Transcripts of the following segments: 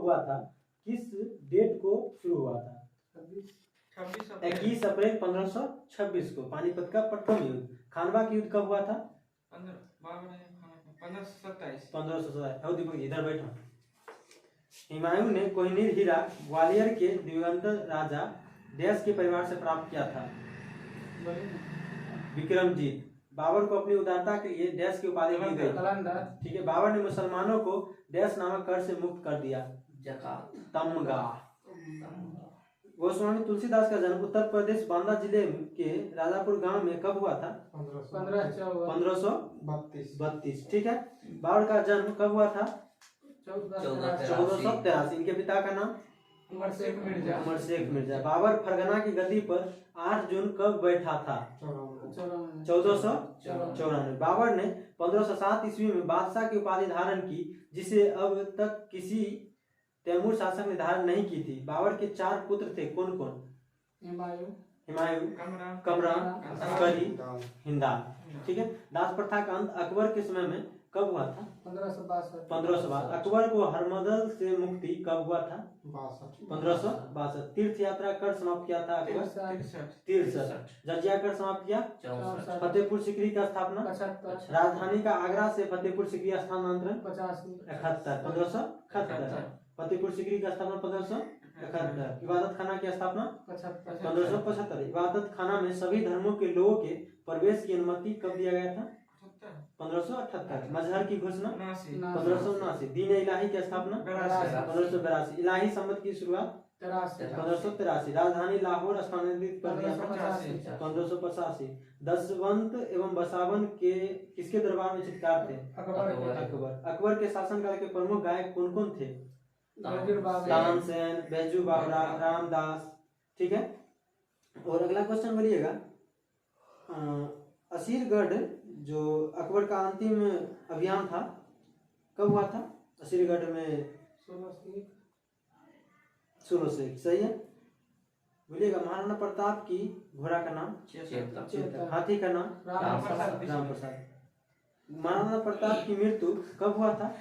हुआ था किस डेट को शुरू हुआ था? 21 अप्रैल 1526 को पानीपत का प्रथम युद्ध। खानवा की युद्ध कब हुआ था? 1527। इधर बैठो। हुमायूं ने कोहिनूर हीरा ग्वालियर के दिवंगत राजा डैश के परिवार से प्राप्त किया था? विक्रमजीत। बाबर को अपनी उदारता के लिए डैश की उपाधि दी गई। ठीक है। बाबर ने मुसलमानों को डैश नामक कर से मुक्त कर दिया? तमगा। गोस्वामी तुलसीदास का जन्म उत्तर प्रदेश बांदा जिले के राजापुर गांव में कब हुआ था? 1532। ठीक है। बाबर का जन्म कब हुआ था? 1483। इनके पिता का नाम? उमर शेख मिर्जा। बाबर फरगना की गद्दी पर 8 जून कब बैठा था? 1494। बाबर ने 1507 ईस्वी में बादशाह की उपाधि धारण की, जिसे अब तक किसी तैमूर शासक ने धारण नहीं की थी। बाबर के 4 पुत्र थे, कौन कौन? हुमायूं, कमरान, अस्करी, हिंदाल। ठीक है। दास प्रथा का अंत अकबर के समय में कब हुआ था? 1562। अकबर को हरमदल से मुक्ति कब हुआ था? 1562। तीर्थ यात्रा कर समाप्त किया था अकबर? 63। जजिया कर समाप्त किया? 64। फतेहपुर सीकरी का स्थापना? 75। राजधानी का आगरा से फतेहपुर सीकरी स्थानांतरण? 71। 1571। फतेहपुर सीकरी का स्थापना 1571। इबादत खाना की स्थापना? 1575। इबादत खाना में सभी धर्मों के लोगों के प्रवेश की अनुमति कब दिया गया था? 1578। मजहर की घोषणा? 1579। दीन इलाही की स्थापना? 1582। इलाही सम्मत की शुरुआत? 1583। राजधानी लाहौर स्थानांतरित कर दिया था? 1585। दसवंत एवं बसावन के किसके दरबार में चित्रकार थे? अकबर। अकबर के शासनकाल के प्रमुख गायक कौन कौन थे? तानसेन, बैजू बावरा, रामदास। ठीक है। और अगला क्वेश्चन बोलिएगा, असीरगढ़ जो अकबर का अंतिम अभियान था कब हुआ था? असीरगढ़ में 1601। सही है। बोलिएगा, महाराणा प्रताप की घोड़ा का नाम? चेतक। हाथी का नाम? राम प्रसाद। महाराणा प्रताप की मृत्यु कब हुआ था?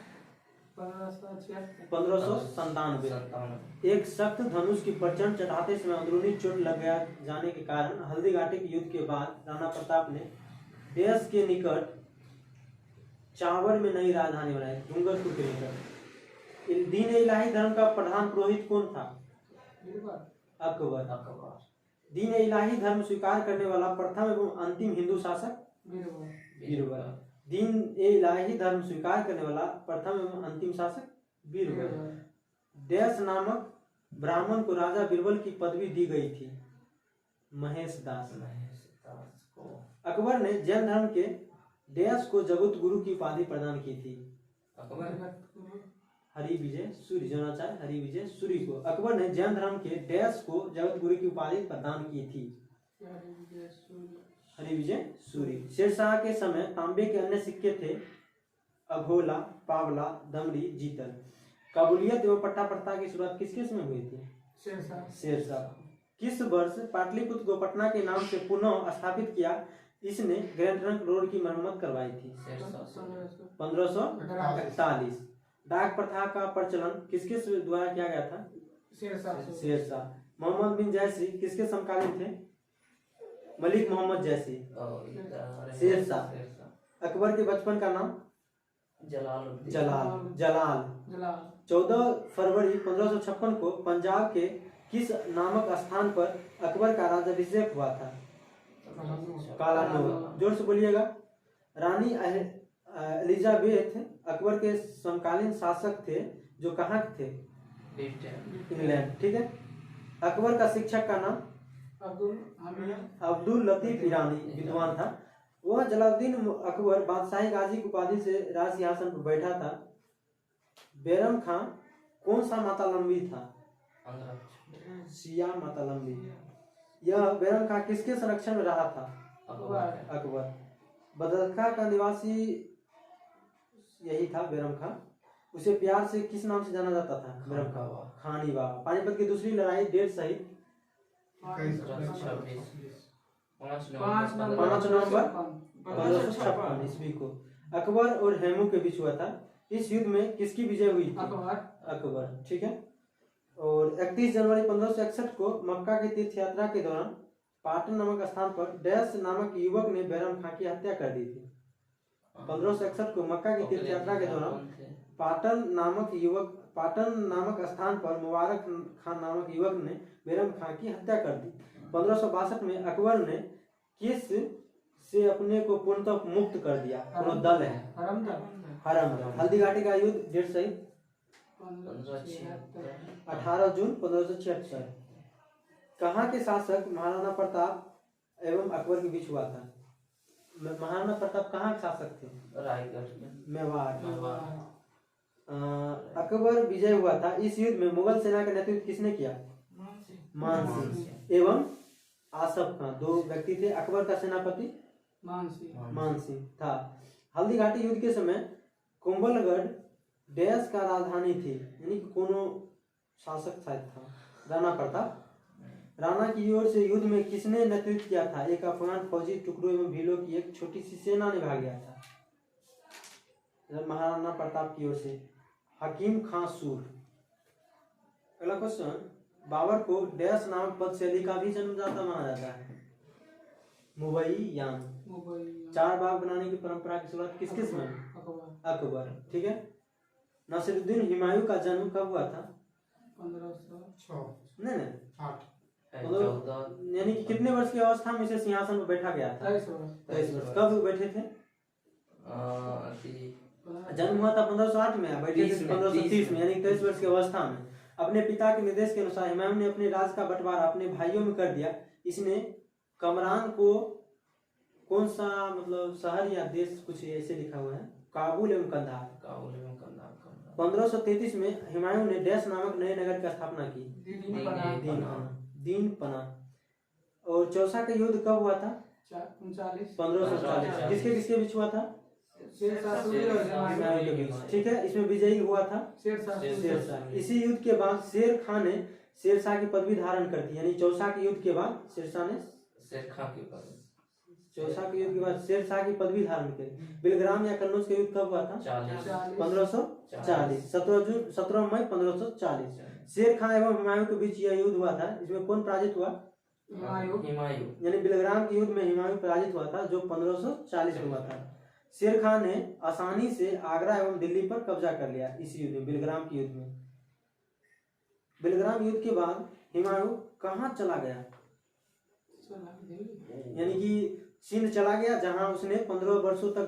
1597। एक सख्त धनुष की प्रचंड चढ़ाते समय अंदरूनी चोट लग जाने के कारण हल्दी घाटी के युद्ध के बाद राणा प्रताप ने देश के निकट चावर में नई राजधानी बनाई, डूंगरपुर के निकट। दीन इलाही धर्म का प्रधान पुरोहित कौन था? अकबर। दीन इलाही धर्म स्वीकार करने वाला प्रथम एवं अंतिम हिंदू शासक? बीरबल। दीन इलाही धर्म स्वीकार करने वाला प्रथम एवं अंतिम शासक? बीरबल। डैश नामक ब्राह्मण को राजा बीरबल की पदवी दी गई थी? महेश दास को। अकबर ने जैन धर्म के डैश को जगत गुरु की उपाधि प्रदान की थी? हरि विजय सूरी। जोनाचार्य हरि विजय सूरी को। अकबर ने जैन धर्म के डैश को जगत गुरु की उपाधि प्रदान की थी? हरि विजय सूरी। शेरशाह के समय तांबे के अन्य सिक्के थे? अघोला, पावला, दमड़ी, जीतल। काबुलियत एवं पट्टा प्रथा की शुरुआत किसके समय हुई थी? शेरशाह। किस वर्ष पाटलिपुत्र को पटना के नाम से पुनः स्थापित किया? इसने ग्रैंड ट्रंक रोड की मरम्मत करवाई थी? 1541। डाक प्रथा का प्रचलन किसके द्वारा किया गया था? शेरशाह। मोहम्मद बिन जयसी किसके समकालीन थे? मलिक मोहम्मद जैसी। शेरशाह। अकबर के बचपन का नाम? जलाल। 14 फरवरी 1556 को पंजाब के किस नामक स्थान पर अकबर का राज्याभिषेक हुआ था? कालानूर। जोर से बोलिएगा। रानी एलिजाबेथ अकबर के समकालीन शासक थे, जो कहाँ थे? इंग्लैंड। ठीक है। अकबर का शिक्षक का नाम? अब्दुल लतीफ ईरानी विद्वान था। वह जलालुद्दीन अकबर बादशाही गाजी की उपाधि से राज सिंहासन पर बैठा था। बैरम खां कौन सा मातालंबी था? शिया मातालंबी। यह बैरम खां किसके संरक्षण में रहा था? अकबर। बदरखा का निवासी यही था बैरम खां। उसे प्यार से किस नाम से जाना जाता था? बैरम खां। खानी बाबा। पानीपत की दूसरी लड़ाई डेट सहित 5 नवंबर 1556 ईस्वी को अकबर और हेमू के बीच हुआ था। इस युद्ध में किसकी विजय हुई थी? अकबर। ठीक है। और 31 जनवरी 1561 को मक्का की तीर्थ यात्रा के दौरान पाटन नामक स्थान पर डैश नामक युवक ने बैरम खां की हत्या कर दी थी। 1561 को मक्का की तीर्थ यात्रा के दौरान पाटन नामक स्थान पर मुबारक खान नामक युवक ने बैरम खां की हत्या कर दी। 1562 में अकबर ने किस से अपने को पूर्णतः मुक्त कर दिया? दल है हरम। हल्दीघाटी का युद्ध डेट सही 18 जून 1576। कहाँ के शासक महाराणा प्रताप एवं अकबर के बीच हुआ था? महाराणा प्रताप कहाँ के शासक थे? रायगढ़ मेवाड़। अकबर विजय हुआ था। इस युद्ध में मुगल सेना का नेतृत्व किसने किया? मान सिंह एवं आसफ खां, दो व्यक्ति थे। अकबर का सेनापति मान सिंह था। हल्दीघाटी युद्ध के समय कुंभलगढ़ डैश का राजधानी थी, यानी कि कोनो शासक शायद था। राणा प्रताप। राणा की ओर से युद्ध में किसने नेतृत्व किया था? एक अफगान फौजी टुकड़ों एवं भीलों की एक छोटी सी सेना ने भाग गया था। महाराणा प्रताप की ओर से हकीम खां सूर। अगला क्वेश्चन, बाबर को डैश नामक पद शैली का भी जन्मदाता माना जाता है? मुबैयान। 4 बाग बनाने की परंपरा की शुरुआत किस किस में? अकबर। ठीक है। नासिरुद्दीन हुमायूं का जन्म कब हुआ था? 1506 नहीं 8 यानी कि कितने वर्ष की अवस्था में इसे सिंहासन पर बैठा गया था? 23 वर्ष। कब बैठे थे? जन्म हुआ था 1508 में, बैठे थे 1530 में, यानी 23 वर्ष की अवस्था में। अपने पिता के निर्देश के अनुसार हुमायूं ने अपने राज का बंटवारा अपने भाइयों में कर दिया। इसने कमरान को कौन सा मतलब शहर या देश कुछ ऐसे लिखा हुआ है? काबुल एवं कंधार। 1533 में हुमायूं ने डैश नामक नए नगर की स्थापना की? दीनपना। और चौसा का युद्ध कब हुआ था? 1540। किसके किसके बीच हुआ था? ठीक है। इसमें विजयी हुआ था शेरशाह। इसी युद्ध के बाद शेर खां ने शेरशाह की पदवी धारण कर दी, यानी चौसा के युद्ध के बाद शेरशाह ने चौसा के युद्ध के बाद शेरशाह की पदवी धारण की। बिलग्राम या कन्नौज का युद्ध कब हुआ था? 1540। 17 मई 1540। शेर खां एवं हुमायूं के बीच यह युद्ध हुआ था। इसमें कौन पराजित हुआ? हुमायूं। यानी बिलग्राम के युद्ध में हुमायूं पराजित हुआ था, जो 1540 में हुआ था। शेर खां ने आसानी से आगरा एवं दिल्ली पर कब्जा कर लिया इस युद्ध में, बिलग्राम के युद्ध में। बिलग्राम युद्ध के बाद हुमायूं कहाँ चला गया? यानी कि सिंध चला गया, जहां उसने 15 वर्षों तक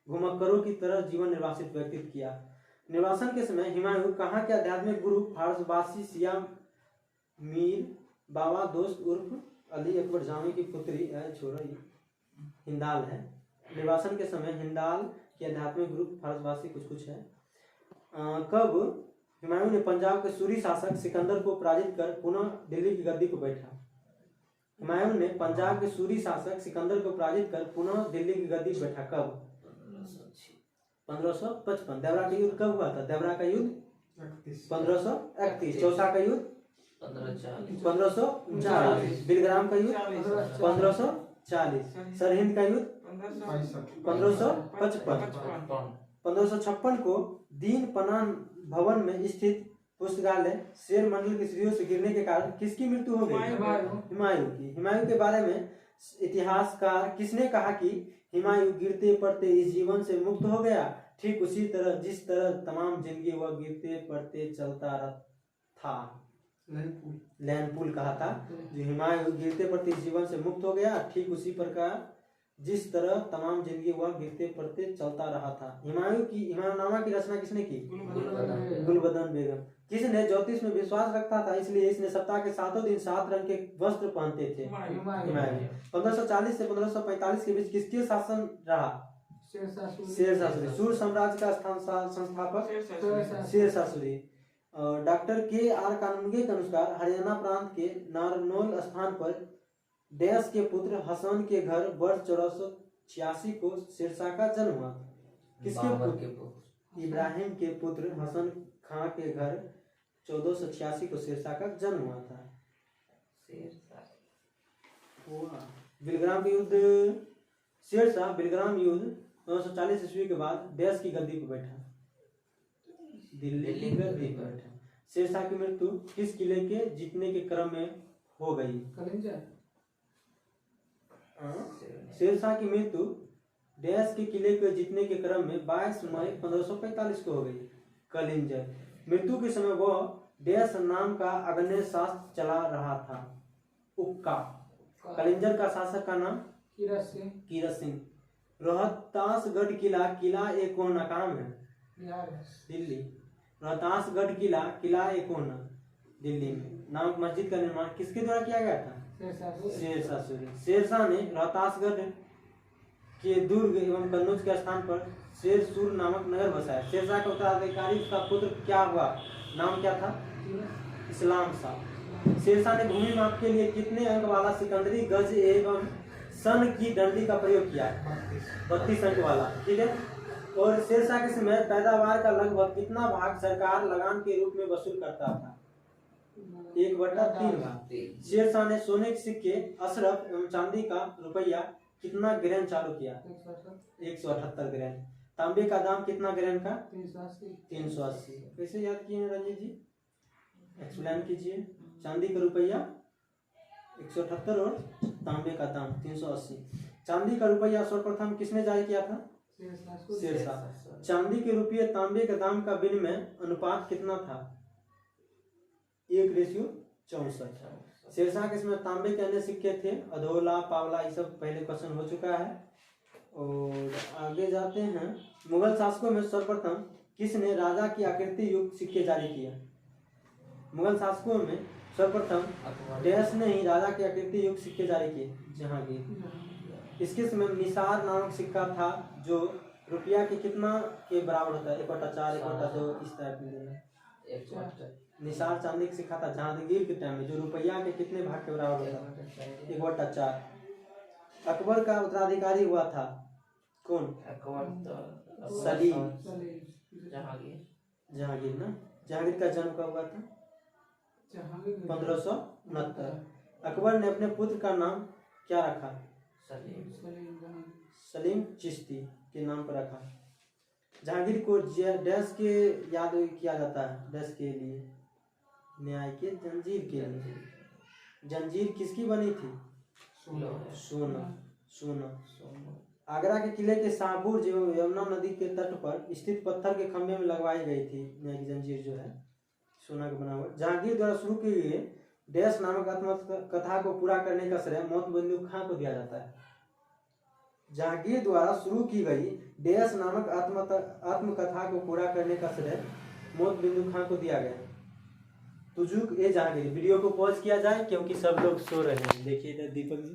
घुमक्करों की तरह जीवन निर्वासित व्यतीत किया। निर्वासन के समय हुमायूं कहाँ के आध्यात्मिक गुरु फारसवासी सिया मीर बाबा दोस्त उर्फ अली अकबर जामी की पुत्री हिंदाल है। निर्वासन के समय हिंदाल के आध्यात्मिक गुरु फारसवासी कुछ है। कब हुमायूं ने पंजाब के सूरी शासक सिकंदर को पराजित कर पुनः दिल्ली की गद्दी पर बैठा? हुमायूं ने पंजाब के सूरी शासक सिकंदर को पराजित कर पुनः दिल्ली की गद्दी पर बैठा। कब? 1555। देवरा का युद्ध कब हुआ था? देवरा का युद्ध 1531। चौसा का युद्ध 1540। बिलग्राम का युद्ध 1540। सरहिंद का युद्ध 1555। 1556 को दीन पना भवन में स्थित पुस्तकालय शेर मंडल की सीढ़ियों से गिरने के कारण किसकी मृत्यु हो गई? हुमायूं की। हुमायूं के बारे में इतिहासकार किसने कहा कि हुमायूं गिरते पड़ते इस जीवन से मुक्त हो गया, ठीक उसी तरह जिस तरह तमाम जिंदगी वह गिरते पड़ते चलता था? लैनपुल कहा था। जो हुमायूं गिरते पड़ते इस जीवन से मुक्त हो गया, ठीक उसी प्रकार जिस तरह तमाम जिंदगी वह गिरते पड़ते चलता रहा था। हुमायूंनामा की रचना किसने की? गुलबदन बेगम। किसने ज्योतिष में विश्वास रखता था, इसलिए इसने सप्ताह के 7 दिन 7 रंग के वस्त्र पहनते थे? हुमायूं। 1540 से 1545 के बीच किसके शासन रहा? शेरशाह सूरी। सूर साम्राज्य का संस्थापक शेरशाह सूरी। Doctor K R. कानूनगे के अनुसार हरियाणा प्रांत के नारनौल स्थान पर डैश के पुत्र हसन के घर वर्ष 1486 को शेरशाह का जन्म हुआ। किसके पुत्र? इब्राहिम के पुत्र हसन खां के घर 1486 को शेरशाह का जन्म हुआ था। बिलग्राम के युद्ध शेरशाह बिलग्राम युद्ध 1940 ईस्वी के बाद डैश की गद्दी पर बैठा? दिल्ली की गद्दी। शेरशाह की मृत्यु किस किले के जीतने के क्रम में हो गई? शेरशाह की मृत्यु डैश के किले को जीतने के क्रम में 22 मई 1545 को हो गई। कलिंजर। मृत्यु के समय वह डैश नाम का अग्नि शास्त्र चला रहा था। उक्का। कलिंजर का शासक का नाम कीरत सिंह। रोहतासगढ़ किला, किला एक कौन नाकाम है? दिल्ली। रोहतासगढ़ किला, किला एक कौन दिल्ली में। नामक मस्जिद का निर्माण किसके द्वारा किया गया था? शेरशाह सूरी। शेरशाह ने रोहतासगढ़ के दुर्ग एवं कन्नौज के स्थान पर शेरसूर नामक नगर बसाया। शेरशाह का उत्तराधिकारी उसका पुत्र क्या हुआ? नाम क्या था? इस्लाम शाह। शेरशाह ने भूमि माप के लिए कितने अंक वाला सिकंदरी गज एवं सन की डंडी का प्रयोग किया? 32 अंक वाला। ठीक है। और शेरशाह के समय पैदावार का लगभग कितना भाग सरकार लगान के रूप में वसूल करता था? 1/3 भाग। शेरशाह ने सोने के सिक्के, अशरफ एवं चांदी का रुपया कितना ग्रहण चालू किया? 178 ग्रहण। तांबे का दाम कितना ग्रहण का? 380। कैसे याद किए हैं रंजीत जी? एक्सप्लेन कीजिए। चांदी का रुपया 178 और तांबे का दाम 380। चांदी का रुपया सर्वप्रथम किसने जारी किया था? शेरशाह। चांदी के रुपये तांबे के दाम का विनिमय अनुपात कितना था? 1:64। शेरशाह के समय तांबे के अन्य सिक्के थे, अधोला, पावला, ये सब पहले क्वेश्चन हो चुका है। और आगे जाते हैं। मुगल शासकों में सर्वप्रथम किसने राजा की आकृति युक्त सिक्के जारी किए? मुगल शासकों में सर्वप्रथम डैश ने ही राजा की आकृति युक्त सिक्के जारी किए। जहांगीर। इसके समय निसार नामक सिक्का था जो रुपया के कितना के बराबर होता है? 1/4, 1/2 इस टाइप में। निसार चांदी का सिक्का था जहांगीर के टाइम में, जो रुपया के कितने भाग के बराबर होता है? 1/4। अकबर का उत्तराधिकारी हुआ था कौन? सलीम। जहांगीर ना। जहांगीर का जन्म कब हुआ था? 1569। अकबर ने अपने पुत्र का नाम क्या रखा? सलीम चिश्ती के नाम पर रखा। जहांगीर को डैश के याद किया जाता है? डैश के लिए न्याय के जंजीर के लिए। जंजीर किसकी बनी थी? सोना। आगरा के किले के शाहबुर्ज एवं यमुना नदी के तट पर स्थित पत्थर के खंभे में लगवाई गई थी न्याय की जंजीर, जो है सोना का बना हुआ। जहांगीर द्वारा शुरू की गई डैश नामक आत्मकथा को पूरा करने का श्रेय मौत बंदूक खां को दिया जाता है। जहांगीर द्वारा शुरू की गई डैश नामक आत्मकथा को पूरा करने का श्रेय मौत बिंदु खां को दिया गया। तुजुक ए जहांगीर। वीडियो को पॉज किया जाए क्योंकि सब लोग सो रहे हैं। देखिए इधर दीपक जी।